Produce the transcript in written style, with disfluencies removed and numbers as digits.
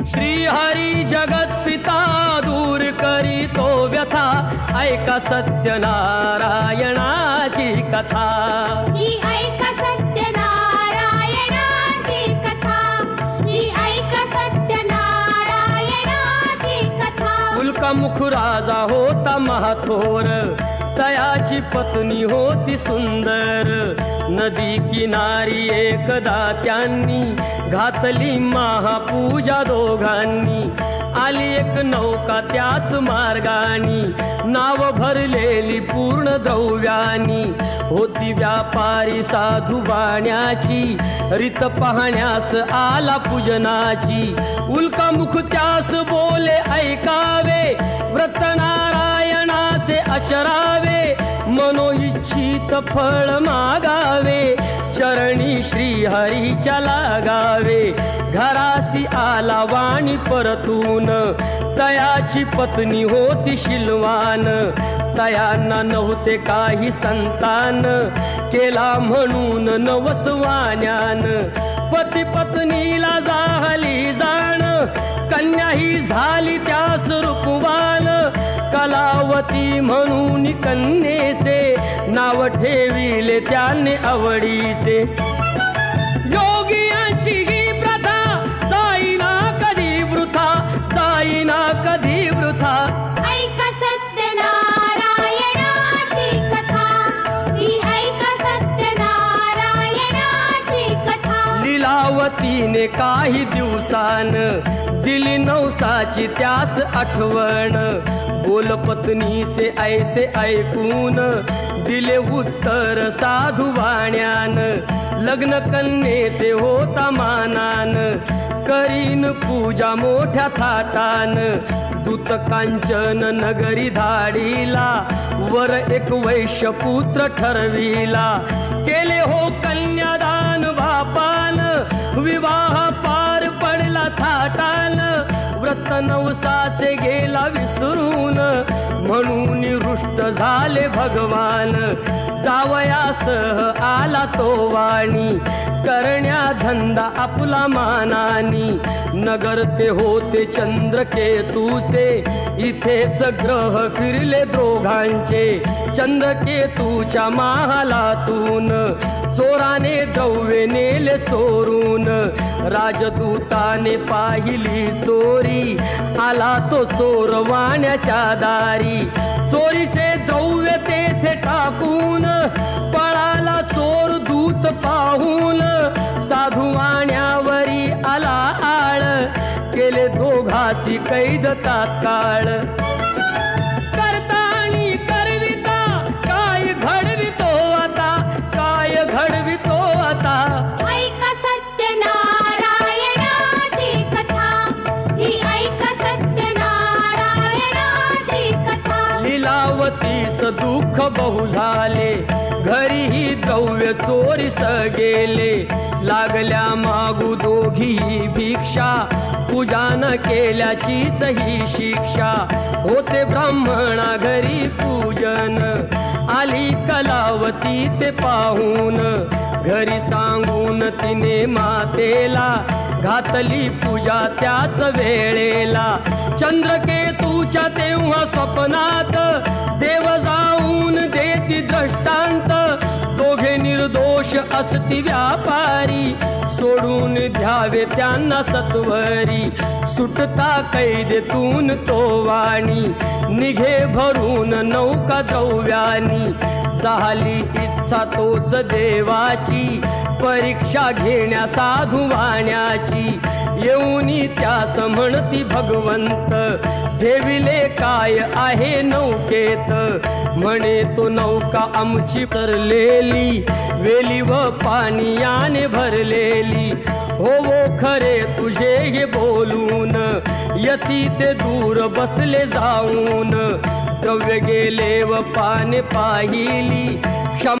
श्री हरी जगत पिता दूर करी तो व्यथा, ऐका सत्यनारायणाची कथा। ही ऐका सत्यनारायणाची कथा, ही ऐका सत्यनारायणाची कथा। उल्कामुख राजा होता महाथोर, तयाची पत्नी होती सुंदर। नदी किनारी एकदा त्यांनी घातली महापूजा दोघांनी। आली एक नौका त्याच मार्गानी, नाव भरलेली पूर्ण द्रव्यानी। होती व्यापारी साधू बाण्याची, रीत पाहण्यास आला पूजनाची। उल्कामुख त्यास बोले ऐकावे, व्रत नारायणाचे आचरावे। मनोइच्छित फळ मागावे, चरणी श्री हरीच्या लागावे। घरासी आला वाणी परतून, तयाची पत्नी होती शीलवान। तयांना नव्हते काही संतान, केला म्हणून नवसवान्यान। पती पत्नीला झाली जाण, कन्या ही झाली त्यास रूपवान। कलावती म्हणून कन्येचे, नाव ठेविले त्याने आवडीचे। योगियांची ही प्रथा, जाईना कधी वृथा, जाईना कधी वृथा। ऐका सत्यनारायणाची कथा, ही ऐका सत्यनारायणाची कथा। लीलावतीने काही दिवसान, दिली नवसाची त्यास आठवण। बोल पत्नीचे ऐसे ऐकून, दिले उत्तर साधू वाण्यान। लग्न कन्येचे होता मानान, करीन पूजा मोठ्या थाटान। दूत कांचन नगरी धाडीला, वर एक वैश्यपुत्र ठरविला। केले हो कन्यादान बापान, विवाह पार पडला थाटान। व्रत नवसाचे गेला विसरून, म्हणून रुष्ट झाले भगवान। जावयासह आला तो वाणी, करण्या धंदा आपला मानानी। नगर ते होते चंद्रकेतूचे, इथेच ग्रह फिरले दोघांचे। चंद्रकेतूच्या महालातून, चोराने द्रव्ये नेले चोरून। राजदूताने पाहिली चोरी, आला तो चोर वाण्याच्या दारी। चोरीचे द्रव्य तेथे टाकून, पळाला चोर दूत पाहून। साधू वाण्यावरी आला आळ, केले दोघासी कैद तात्काळ। करता आणि करविता, काय घडवितो आता, काय घडवितो आता। ऐका सत्यनारायणाची कथा, ही ऐका सत्यनारायणाची कथा। लीलावतीस दुःख बहु झाले, घरीही द्रव्य चोरीस गेले। लागल्या मागू दोघी भिक्षा, पूजा न केल्याचीच ही शिक्षा। होते ब्राह्मणा घरी पूजन, आली कलावती ते पाहून। घरी सांगून तिने मातेला, घातली पूजा त्याच वेळेला। चंद्रकेतूच्या तेव्हा स्वप्नात, देव जाऊन देती दृष्टांत। दोघे निर्दोष असती व्यापारी, सोडून द्यावे त्यांना सत्वरी। सुटता कैदेतून तो वाणी, निघे भरून नौका द्रव्यानी। झाली इच्छा तोच देवाची, परीक्षा घेण्या साधू वाण्याची। येऊनी त्यास म्हणती भगवंत, ठेविले काय आहे नौकेत। म्हणे तो नौका आमची तरलेली, वेली व पाण्याने भरलेली। हो खरे तुझे हे बोलून, यती ते दूर बसले जाऊन। द्रव्य गेले व पाने पाहिली,